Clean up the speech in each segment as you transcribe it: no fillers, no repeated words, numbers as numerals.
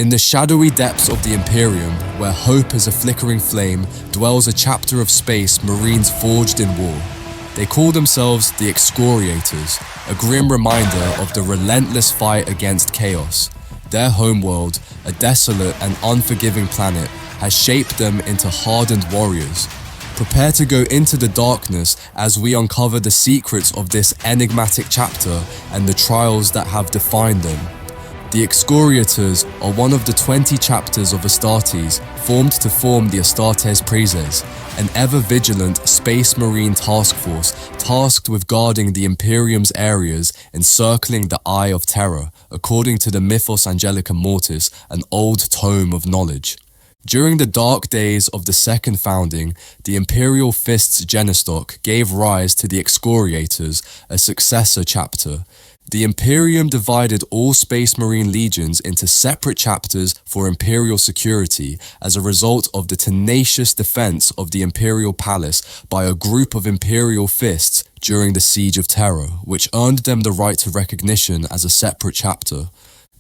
In the shadowy depths of the Imperium, where hope is a flickering flame, dwells a chapter of space Marines forged in war. They call themselves the Excoriators, a grim reminder of the relentless fight against chaos. Their homeworld, a desolate and unforgiving planet, has shaped them into hardened warriors. Prepare to go into the darkness as we uncover the secrets of this enigmatic chapter and the trials that have defined them. The Excoriators are one of the 20 chapters of Astartes formed to form the Astartes Prezes, an ever-vigilant space marine task force tasked with guarding the Imperium's areas encircling the Eye of Terror, according to the Mythos Angelica Mortis, an old tome of knowledge. During the dark days of the second founding, the Imperial Fists Genostock gave rise to the Excoriators, a successor chapter. The Imperium divided all Space Marine legions into separate chapters for Imperial security as a result of the tenacious defense of the Imperial Palace by a group of Imperial Fists during the Siege of Terror, which earned them the right to recognition as a separate chapter.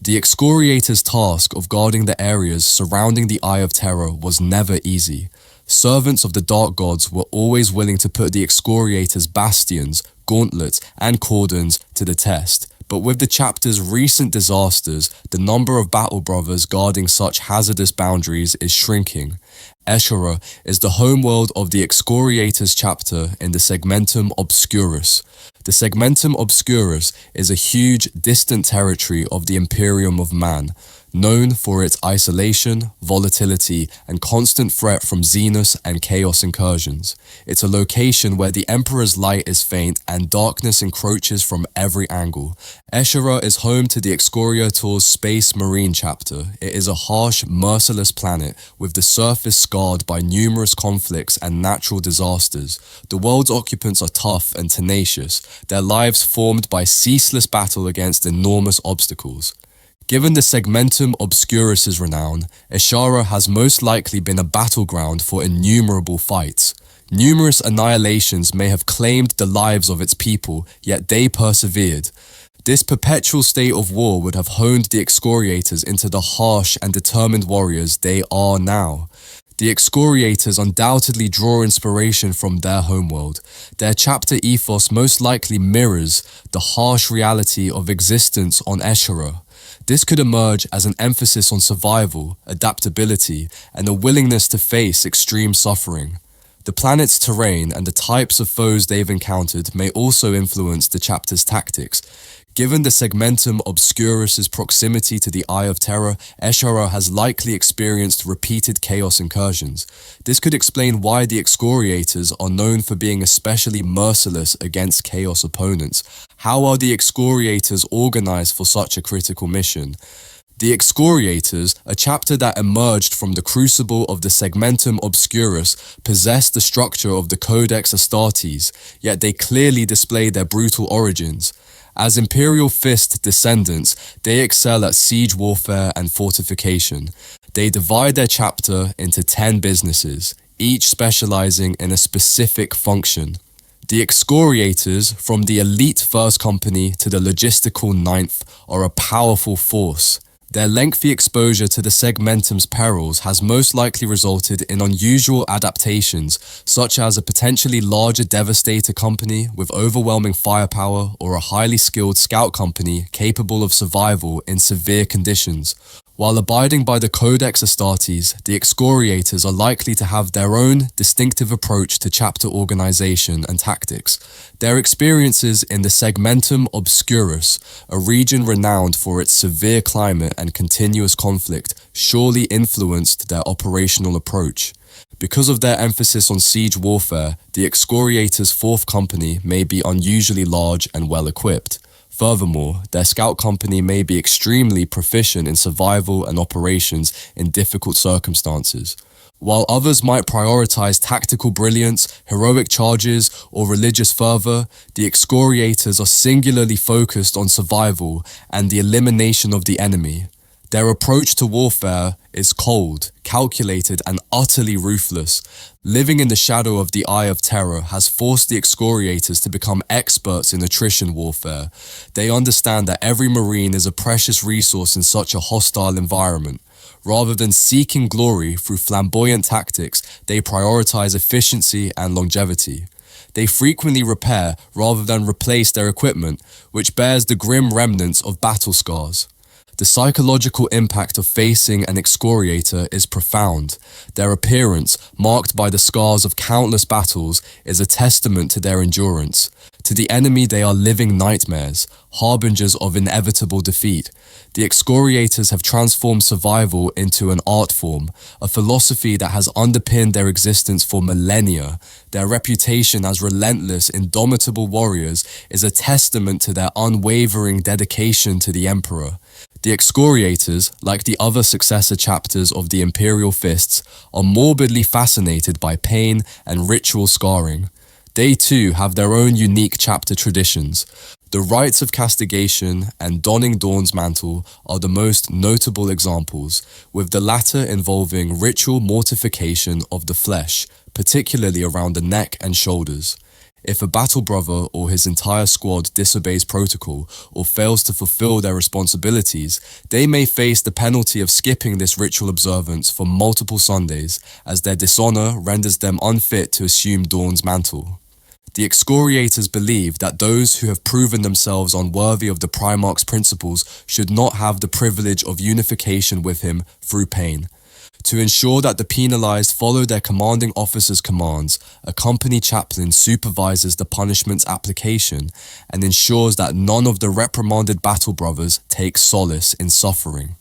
The Excoriators' task of guarding the areas surrounding the Eye of Terror was never easy. Servants of the Dark Gods were always willing to put the Excoriators' bastions, gauntlets, and cordons to the test, but with the chapter's recent disasters, the number of battle brothers guarding such hazardous boundaries is shrinking. Eshara is the homeworld of the Excoriators chapter in the Segmentum Obscurus. The Segmentum Obscurus is a huge, distant territory of the Imperium of Man, known for its isolation, volatility, and constant threat from Xenos and Chaos incursions. It's a location where the Emperor's light is faint and darkness encroaches from every angle. Eshara is home to the Excoriators' Space Marine chapter. It is a harsh, merciless planet with the surface scarred by numerous conflicts and natural disasters. The world's occupants are tough and tenacious, their lives formed by ceaseless battle against enormous obstacles. Given the Segmentum Obscurus' renown, Eshara has most likely been a battleground for innumerable fights. Numerous annihilations may have claimed the lives of its people, yet they persevered. This perpetual state of war would have honed the Excoriators into the harsh and determined warriors they are now. The Excoriators undoubtedly draw inspiration from their homeworld. Their chapter ethos most likely mirrors the harsh reality of existence on Eshara. This could emerge as an emphasis on survival, adaptability, and a willingness to face extreme suffering. The planet's terrain and the types of foes they've encountered may also influence the chapter's tactics. Given the Segmentum Obscurus' proximity to the Eye of Terror, Eshara has likely experienced repeated chaos incursions. This could explain why the Excoriators are known for being especially merciless against chaos opponents. How are the Excoriators organized for such a critical mission? The Excoriators, a chapter that emerged from the crucible of the Segmentum Obscurus, possess the structure of the Codex Astartes, yet they clearly display their brutal origins. As Imperial Fist descendants, they excel at siege warfare and fortification. They divide their chapter into 10 businesses, each specializing in a specific function. The Excoriators, from the elite First Company to the logistical 9th, are a powerful force. Their lengthy exposure to the Segmentum's perils has most likely resulted in unusual adaptations, such as a potentially larger Devastator company with overwhelming firepower or a highly skilled scout company capable of survival in severe conditions. While abiding by the Codex Astartes, the Excoriators are likely to have their own distinctive approach to chapter organization and tactics. Their experiences in the Segmentum Obscurus, a region renowned for its severe climate and continuous conflict, surely influenced their operational approach. Because of their emphasis on siege warfare, the Excoriators' 4th Company may be unusually large and well-equipped. Furthermore, their scout company may be extremely proficient in survival and operations in difficult circumstances. While others might prioritize tactical brilliance, heroic charges, or religious fervor, the Excoriators are singularly focused on survival and the elimination of the enemy. Their approach to warfare is cold, calculated, and utterly ruthless. Living in the shadow of the Eye of Terror has forced the Excoriators to become experts in attrition warfare. They understand that every Marine is a precious resource in such a hostile environment. Rather than seeking glory through flamboyant tactics, they prioritize efficiency and longevity. They frequently repair rather than replace their equipment, which bears the grim remnants of battle scars. The psychological impact of facing an excoriator is profound. Their appearance, marked by the scars of countless battles, is a testament to their endurance. To the enemy, they are living nightmares, harbingers of inevitable defeat. The excoriators have transformed survival into an art form, a philosophy that has underpinned their existence for millennia. Their reputation as relentless, indomitable warriors is a testament to their unwavering dedication to the Emperor. The Excoriators, like the other successor chapters of the Imperial Fists, are morbidly fascinated by pain and ritual scarring. They too have their own unique chapter traditions. The rites of castigation and donning Dawn's mantle are the most notable examples, with the latter involving ritual mortification of the flesh, particularly around the neck and shoulders. If a battle brother or his entire squad disobeys protocol or fails to fulfill their responsibilities, they may face the penalty of skipping this ritual observance for multiple Sundays, as their dishonor renders them unfit to assume Dawn's mantle. The Excoriators believe that those who have proven themselves unworthy of the Primarch's principles should not have the privilege of unification with him through pain. To ensure that the penalized follow their commanding officer's commands, a company chaplain supervises the punishment's application and ensures that none of the reprimanded battle brothers take solace in suffering.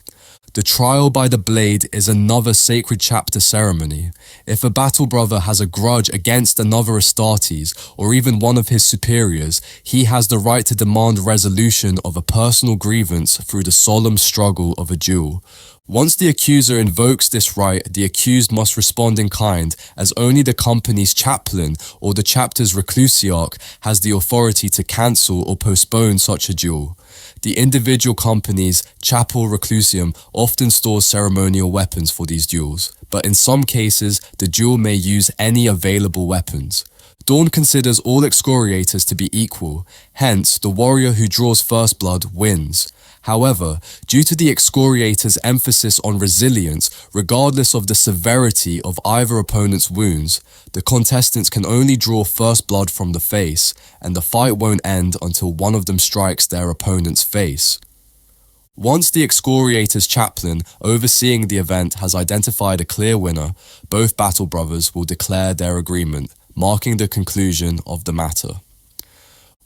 The trial by the blade is another sacred chapter ceremony. If a battle brother has a grudge against another Astartes or even one of his superiors, he has the right to demand resolution of a personal grievance through the solemn struggle of a duel. Once the accuser invokes this right, the accused must respond in kind, as only the company's chaplain or the chapter's reclusiarch has the authority to cancel or postpone such a duel. The individual company's chapel reclusium often stores ceremonial weapons for these duels, but in some cases, the duel may use any available weapons. Dawn considers all excoriators to be equal, hence the warrior who draws first blood wins. However, due to the excoriator's emphasis on resilience, regardless of the severity of either opponent's wounds, the contestants can only draw first blood from the face, and the fight won't end until one of them strikes their opponent's face. Once the excoriator's chaplain overseeing the event has identified a clear winner, both battle brothers will declare their agreement, marking the conclusion of the matter.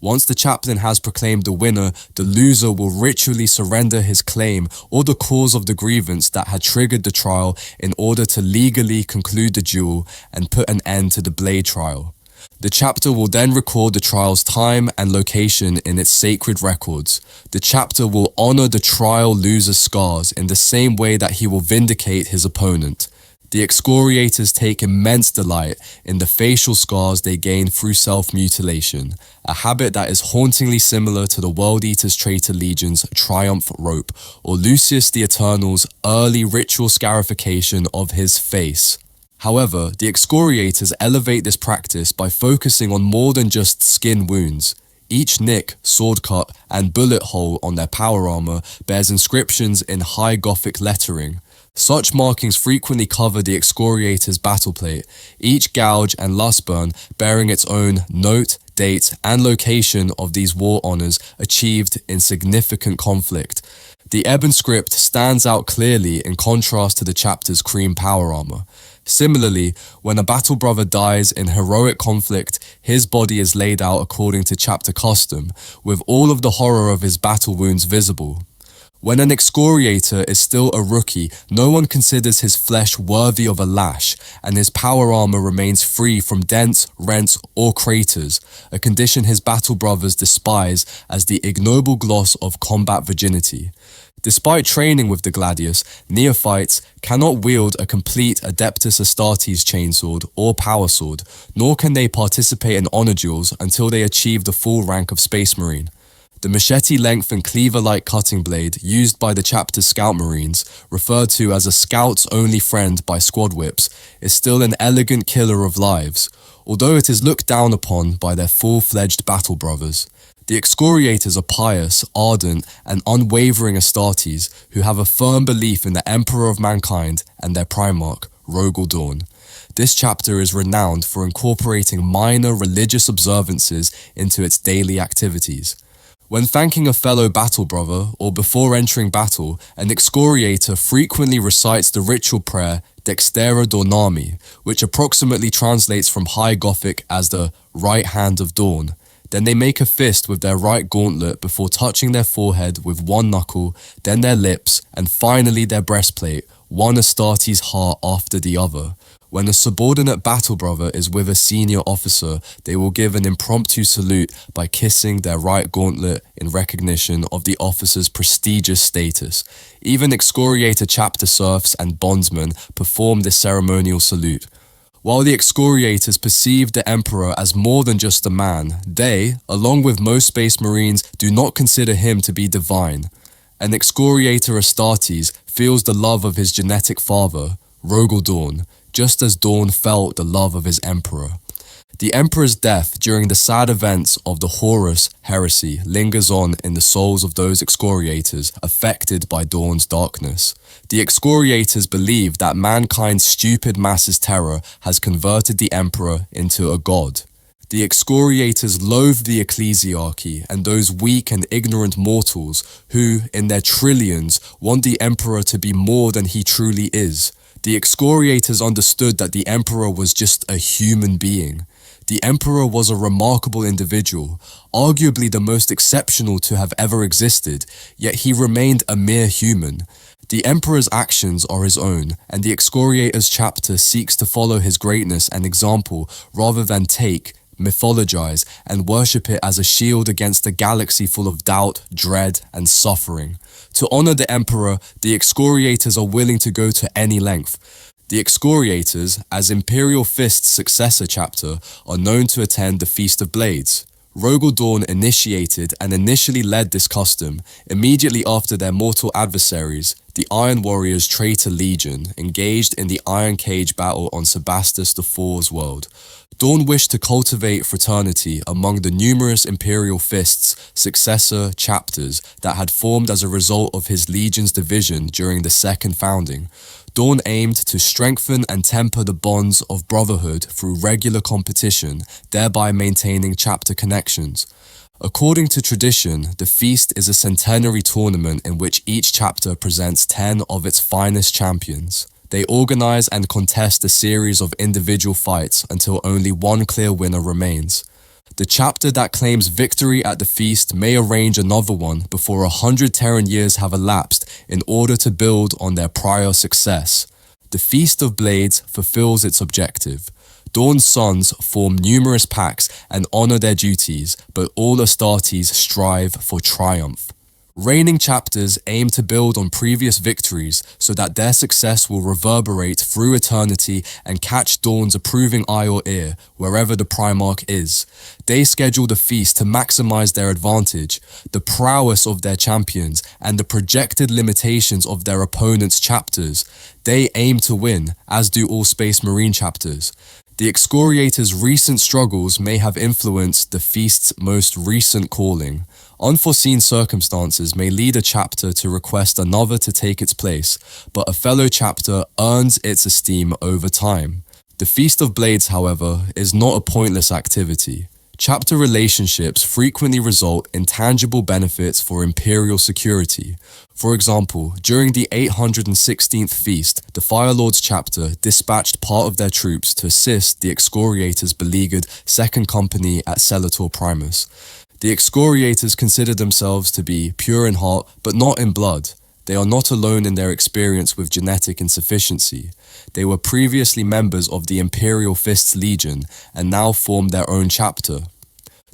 Once the chaplain has proclaimed the winner, the loser will ritually surrender his claim or the cause of the grievance that had triggered the trial in order to legally conclude the duel and put an end to the blade trial. The chapter will then record the trial's time and location in its sacred records. The chapter will honor the trial loser's scars in the same way that he will vindicate his opponent. The excoriators take immense delight in the facial scars they gain through self-mutilation, a habit that is hauntingly similar to the World Eater's traitor legion's triumph rope, or Lucius the Eternal's early ritual scarification of his face. However, the excoriators elevate this practice by focusing on more than just skin wounds. Each nick, sword cut, and bullet hole on their power armor bears inscriptions in high Gothic lettering. Such markings frequently cover the excoriator's battleplate, each gouge and lust burn bearing its own note, date, and location of these war honors achieved in significant conflict. The Ebon script stands out clearly in contrast to the chapter's cream power armor. Similarly, when a battle brother dies in heroic conflict, his body is laid out according to chapter custom, with all of the horror of his battle wounds visible. When an excoriator is still a rookie, no one considers his flesh worthy of a lash, and his power armor remains free from dents, rents, or craters, a condition his battle brothers despise as the ignoble gloss of combat virginity. Despite training with the Gladius, neophytes cannot wield a complete Adeptus Astartes chainsword or power sword, nor can they participate in honor duels until they achieve the full rank of Space Marine. The machete-length and cleaver-like cutting blade used by the chapter's scout marines, referred to as a scout's only friend by squad whips, is still an elegant killer of lives, although it is looked down upon by their full-fledged battle brothers. The Excoriators are pious, ardent, and unwavering Astartes who have a firm belief in the Emperor of Mankind and their Primarch, Rogal Dorn. This chapter is renowned for incorporating minor religious observances into its daily activities. When thanking a fellow battle brother or before entering battle, an Excoriator frequently recites the ritual prayer Dextera Dornami, which approximately translates from High Gothic as the right hand of dawn. Then they make a fist with their right gauntlet before touching their forehead with one knuckle, then their lips, and finally their breastplate, one Astartes heart after the other. When a subordinate battle brother is with a senior officer, they will give an impromptu salute by kissing their right gauntlet in recognition of the officer's prestigious status. Even Excoriator chapter serfs and bondsmen perform this ceremonial salute. While the Excoriators perceive the Emperor as more than just a man, they, along with most Space Marines, do not consider him to be divine. An Excoriator Astartes feels the love of his genetic father, Rogal Dorn, just as Dorn felt the love of his Emperor. The Emperor's death during the sad events of the Horus heresy lingers on in the souls of those Excoriators affected by Dorn's darkness. The Excoriators believe that mankind's stupid mass's terror has converted the Emperor into a god. The Excoriators loathe the ecclesiarchy and those weak and ignorant mortals who, in their trillions, want the Emperor to be more than he truly is. The Excoriators understood that the Emperor was just a human being. The Emperor was a remarkable individual, arguably the most exceptional to have ever existed, yet he remained a mere human. The Emperor's actions are his own, and the Excoriators chapter seeks to follow his greatness and example rather than mythologize, and worship it as a shield against a galaxy full of doubt, dread, and suffering. To honor the Emperor, the Excoriators are willing to go to any length. The Excoriators, as Imperial Fists' successor chapter, are known to attend the Feast of Blades. Rogal Dorn initiated and initially led this custom, immediately after their mortal adversaries, the Iron Warriors' traitor Legion, engaged in the Iron Cage battle on Sebastus IV's world. Dorn wished to cultivate fraternity among the numerous Imperial Fists' successor chapters that had formed as a result of his Legion's division during the Second Founding. Dorn aimed to strengthen and temper the bonds of brotherhood through regular competition, thereby maintaining chapter connections. According to tradition, the feast is a centenary tournament in which each chapter presents 10 of its finest champions. They organize and contest a series of individual fights until only one clear winner remains. The chapter that claims victory at the feast may arrange another one before 100 Terran years have elapsed in order to build on their prior success. The Feast of Blades fulfills its objective. Dorn's sons form numerous pacts and honor their duties, but all Astartes strive for triumph. Reigning chapters aim to build on previous victories so that their success will reverberate through eternity and catch Dorn's approving eye or ear wherever the Primarch is. They schedule the feast to maximize their advantage, the prowess of their champions, and the projected limitations of their opponents' chapters. They aim to win, as do all Space Marine chapters. The Excoriators' recent struggles may have influenced the feast's most recent calling. Unforeseen circumstances may lead a chapter to request another to take its place, but a fellow chapter earns its esteem over time. The Feast of Blades, however, is not a pointless activity. Chapter relationships frequently result in tangible benefits for Imperial security. For example, during the 816th feast, the Firelords chapter dispatched part of their troops to assist the Excoriators' beleaguered Second Company at Celator Primus. The Excoriators consider themselves to be pure in heart, but not in blood. They are not alone in their experience with genetic insufficiency. They were previously members of the Imperial Fists Legion and now form their own chapter.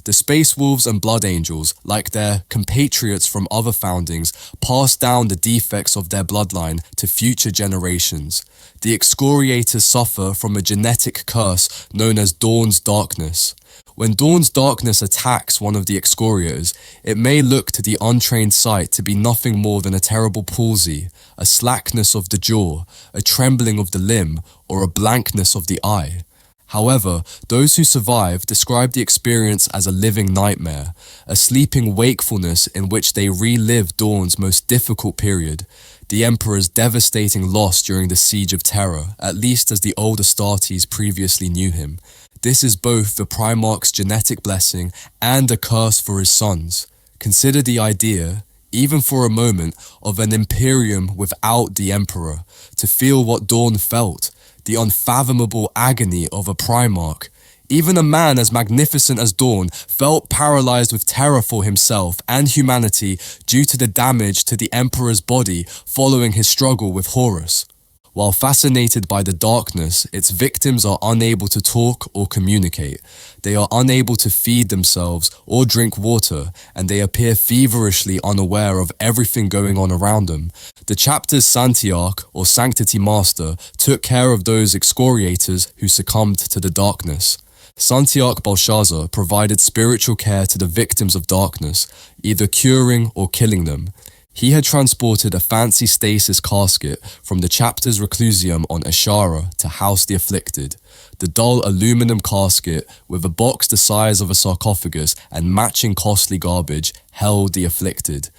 The Space Wolves and Blood Angels, like their compatriots from other foundings, pass down the defects of their bloodline to future generations. The Excoriators suffer from a genetic curse known as Dawn's Darkness. When Dawn's Darkness attacks one of the Excoriators, it may look to the untrained sight to be nothing more than a terrible palsy, a slackness of the jaw, a trembling of the limb, or a blankness of the eye. However, those who survive describe the experience as a living nightmare, a sleeping wakefulness in which they relive Dawn's most difficult period, the Emperor's devastating loss during the Siege of Terra, at least as the old Astartes previously knew him. This is both the Primarch's genetic blessing and a curse for his sons. Consider the idea, even for a moment, of an Imperium without the Emperor, to feel what Dawn felt, the unfathomable agony of a Primarch. Even a man as magnificent as Dawn felt paralyzed with terror for himself and humanity due to the damage to the Emperor's body following his struggle with Horus. While fascinated by the darkness, its victims are unable to talk or communicate. They are unable to feed themselves or drink water, and they appear feverishly unaware of everything going on around them. The chapter's Santiarch, or Sanctity Master, took care of those excoriators who succumbed to the darkness. Santiarch Belshazzar provided spiritual care to the victims of darkness, either curing or killing them. He had transported a fancy stasis casket from the chapter's reclusium on Ashara to house the afflicted. The dull aluminum casket, with a box the size of a sarcophagus and matching costly garbage, held the afflicted.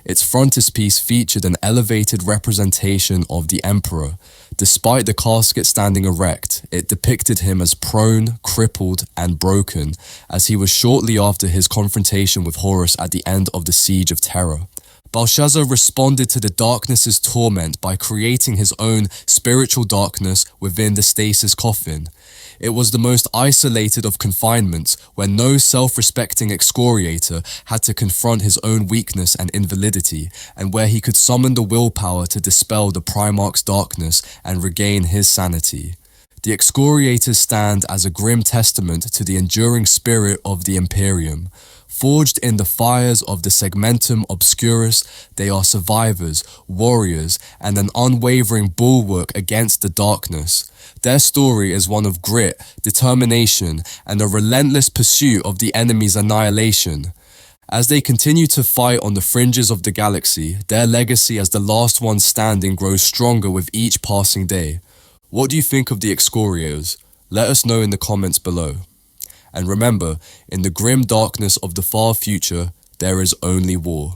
Its frontispiece featured an elevated representation of the Emperor. Despite the casket standing erect, it depicted him as prone, crippled, and broken, as he was shortly after his confrontation with Horus at the end of the Siege of Terra. Belshazzar responded to the darkness's torment by creating his own spiritual darkness within the stasis coffin. It was the most isolated of confinements, where no self-respecting excoriator had to confront his own weakness and invalidity, and where he could summon the willpower to dispel the Primarch's darkness and regain his sanity. The excoriators stand as a grim testament to the enduring spirit of the Imperium. Forged in the fires of the segmentum obscurus, they are survivors, warriors, and an unwavering bulwark against the darkness. Their story is one of grit, determination, and a relentless pursuit of the enemy's annihilation. As they continue to fight on the fringes of the galaxy, their legacy as the last one standing grows stronger with each passing day. What do you think of the Excoriators? Let us know in the comments below. And remember, in the grim darkness of the far future, there is only war.